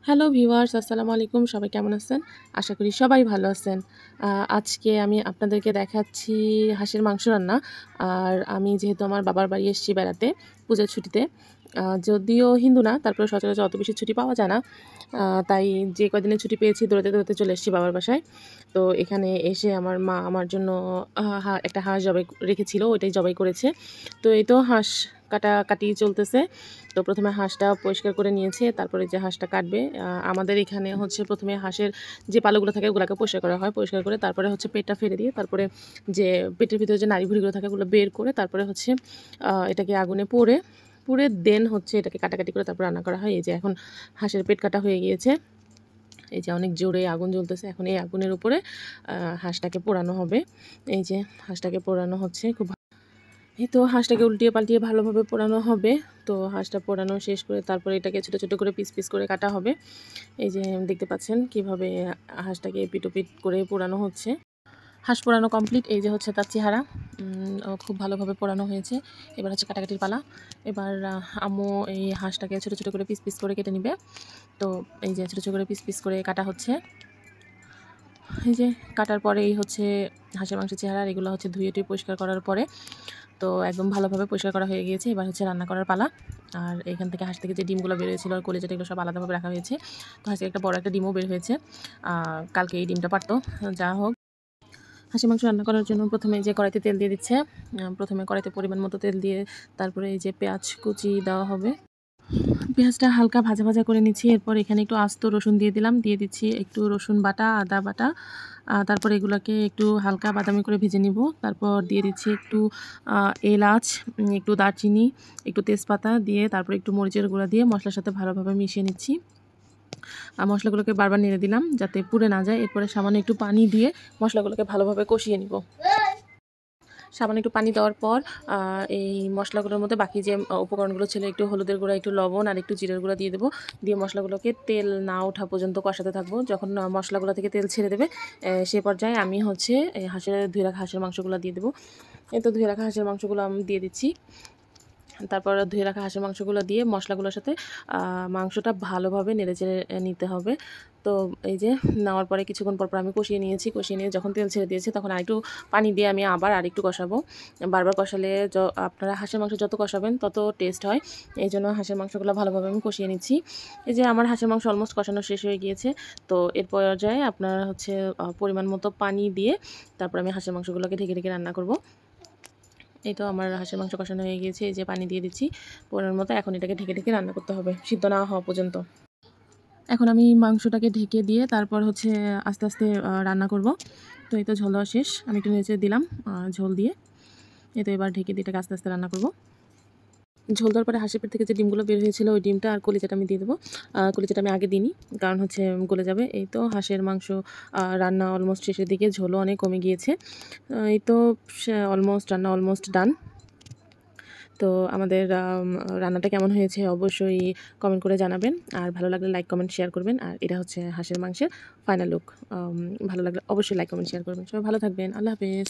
Hello viewers, আসসালামু আলাইকুম। সবাই কেমন আছেন? আশা করি সবাই ভালো আছেন। আজকে আমি আপনাদেরকে দেখাচ্ছি হাঁসের মাংস রান্না। আর আমি যেহেতু আমার বাবার বাড়ি এসেছি বেড়াতে পূজার ছুটিতে। যদিও হিন্দু না, তারপরে সচরাচর অত বেশি ছুটি পাওয়া যায় না। তাই যে কয়দিনের ছুটি পেয়েছি দৌড়াতে, দৌড়াতে চলে এসেছি বাবার বাসায়। তো এখানে এসে আমার মা আমার জন্য একটা হাঁস জবাই রেখেছিল, ওইটাই জবাই করেছে। তো এই তো হাঁস কাটাকাটি চলতেছে। তো প্রথমে হাঁসটা পরিষ্কার করে নিয়েছে, তারপরে যে হাঁসটা কাটবে আমাদের এখানে হচ্ছে প্রথমে হাঁসের যে পালকগুলো থাকে ওগুলোকে পরিষ্কার করা হয়। পরিষ্কার করে তারপরে হচ্ছে পেটটা ফেলে দিয়ে তারপরে যে পেটের ভিতরে যে নাড়িভুড়িগুলো থাকে ওগুলো বের করে তারপরে হচ্ছে এটাকে আগুনে পুড়ে দেন হচ্ছে এটাকে কাটাকাটি করে তারপর রান্না করা হয়। এই যে এখন হাঁসের পেট কাটা হয়ে গিয়েছে। এই যে অনেক জোরে আগুন জ্বলতেছে। এখন এই আগুনের উপরে হাঁসটাকে পোড়ানো হবে। এই যে হাঁসটাকে পোড়ানো হচ্ছে খুব। এই তো হাঁসটাকে উল্টিয়ে পাল্টিয়ে ভালোভাবে পোড়ানো হবে। তো হাঁসটা পোড়ানো শেষ করে তারপরে এটাকে ছোটো ছোটো করে পিস পিস করে কাটা হবে। এই যে দেখতে পাচ্ছেন কিভাবে হাঁসটাকে এপিট ওপিট করে পোড়ানো হচ্ছে। হাঁস পোড়ানো কমপ্লিট। এই যে হচ্ছে তার চেহারা। খুব ভালোভাবে পোড়ানো হয়েছে। এবার হচ্ছে কাটাকাটির পালা। এবার আম্মু এই হাঁসটাকে ছোটো ছোটো করে পিস পিস করে কেটে নিবে। তো এই যে ছোটো ছোটো করে পিস পিস করে কাটা হচ্ছে। এই যে কাটার পরে এই হচ্ছে হাঁসের মাংসের চেহারা। এগুলো হচ্ছে ধুয়ে টুয়ে পরিষ্কার করার পরে তো একদম ভালোভাবে পরিষ্কার করা হয়ে গিয়েছে। এবার হচ্ছে রান্না করার পালা। আর এখান থেকে হাঁস থেকে যে ডিমগুলো বের হয়েছিল আর কলিজাটা এগুলো সব আলাদাভাবে রাখা হয়েছে। তো হাঁসের একটা বড় একটা ডিমও বের হয়েছে। কালকে এই ডিমটা পারতো। যা হোক, হাঁসের মাংস রান্না করার জন্য প্রথমে যে কড়াইতে তেল দিয়ে দিচ্ছে। প্রথমে কড়াইতে পরিমাণ মতো তেল দিয়ে তারপরে এই যে পেঁয়াজ কুচি দেওয়া হবে। পেঁয়াজটা হালকা ভাজা ভাজা করে নিচ্ছি। এরপর এখানে একটু আস্ত রসুন দিয়ে দিলাম, দিয়ে দিচ্ছি একটু রসুন বাটা, আদা বাটা। তারপর এগুলোকে একটু হালকা বাদামি করে ভেজে নিব। তারপর দিয়ে দিচ্ছি একটু এলাচ, একটু দারচিনি, একটু তেজপাতা দিয়ে তারপর একটু মরিচের গুঁড়া দিয়ে মশলার সাথে ভালোভাবে মিশিয়ে নিচ্ছি। মশলাগুলোকে বারবার নেড়ে দিলাম যাতে পুড়ে না যায়। এরপরে সামান্য একটু পানি দিয়ে মশলাগুলোকে ভালোভাবে কষিয়ে নিব। সামান্য একটু পানি দেওয়ার পর এই মশলাগুলোর মধ্যে বাকি যে উপকরণগুলো ছিল একটু হলুদের গুঁড়া, একটু লবণ আর একটু জিরের গুঁড়া দিয়ে দেবো। দিয়ে মশলাগুলোকে তেল না ওঠা পর্যন্ত কষাতে থাকবো। যখন মশলাগুলো থেকে তেল ছেড়ে দেবে সে পর্যায়ে আমি হচ্ছে ধুয়ে রাখা হাঁসের মাংসগুলো দিয়ে দেবো। এই তো ধুয়ে রাখা হাঁসের মাংসগুলো আমি দিয়ে দিচ্ছি। তারপর ধুয়ে রাখা হাঁসের মাংসগুলো দিয়ে মশলাগুলোর সাথে মাংসটা ভালোভাবে নেড়েচেড়ে নিতে হবে। তো এই যে নেওয়ার পরে কিছুক্ষণ পর আমি কষিয়ে নিয়েছি। কষিয়ে নিয়ে যখন তেল ছেড়ে দিয়েছে তখন আরেকটু পানি দিয়ে আমি আবার আরেকটু কষাবো। বারবার কষালে আপনারা হাঁসের মাংস যত কষাবেন তত টেস্ট হয়। এই জন্য হাঁসের মাংসগুলো ভালোভাবে আমি কষিয়ে নিচ্ছি। এই যে আমার হাঁসের মাংস অলমোস্ট কষানো শেষ হয়ে গিয়েছে। তো এর পর্যায়ে আপনারা হচ্ছে পরিমাণ মতো পানি দিয়ে তারপর আমি হাঁসের মাংসগুলোকে ঢেকে ঢেকে রান্না করব। এই তো আমার হাঁসের মাংস কষানো হয়ে গিয়েছে। এই যে পানি দিয়ে দিচ্ছি পরিমাণ মতো। এখন এটাকে ঢেকে ঢেকে রান্না করতে হবে সিদ্ধ না হওয়া পর্যন্ত। এখন আমি মাংসটাকে ঢেকে দিয়ে তারপর হচ্ছে আস্তে আস্তে রান্না করব। তো এই তো ঝোল দেওয়া শেষ। আমি একটু নেড়ে দিলাম ঝোল দিয়ে। এই তো এবার ঢেকে দিয়ে এটাকে আস্তে আস্তে রান্না করব। ঝোল দেওয়ার পরে হাঁসের পেট থেকে যে ডিমগুলো বের হয়েছিল ওই ডিমটা আর কলিজাটা আমি দিয়ে দেবো। কলিজাটা আমি আগে দিইনি, কারণ হচ্ছে গলে যাবে। এই তো হাঁসের মাংস রান্না অলমোস্ট শেষের দিকে, ঝোলও অনেক কমে গিয়েছে। এই তো রান্না অলমোস্ট ডান। তো আমাদের রান্নাটা কেমন হয়েছে অবশ্যই কমেন্ট করে জানাবেন। আর ভালো লাগলে লাইক কমেন্ট শেয়ার করবেন। আর এটা হচ্ছে হাঁসের মাংসের ফাইনাল লুক। ভালো লাগলে অবশ্যই লাইক কমেন্ট শেয়ার করবেন। সবাই ভালো থাকবেন। আল্লাহ হাফেজ।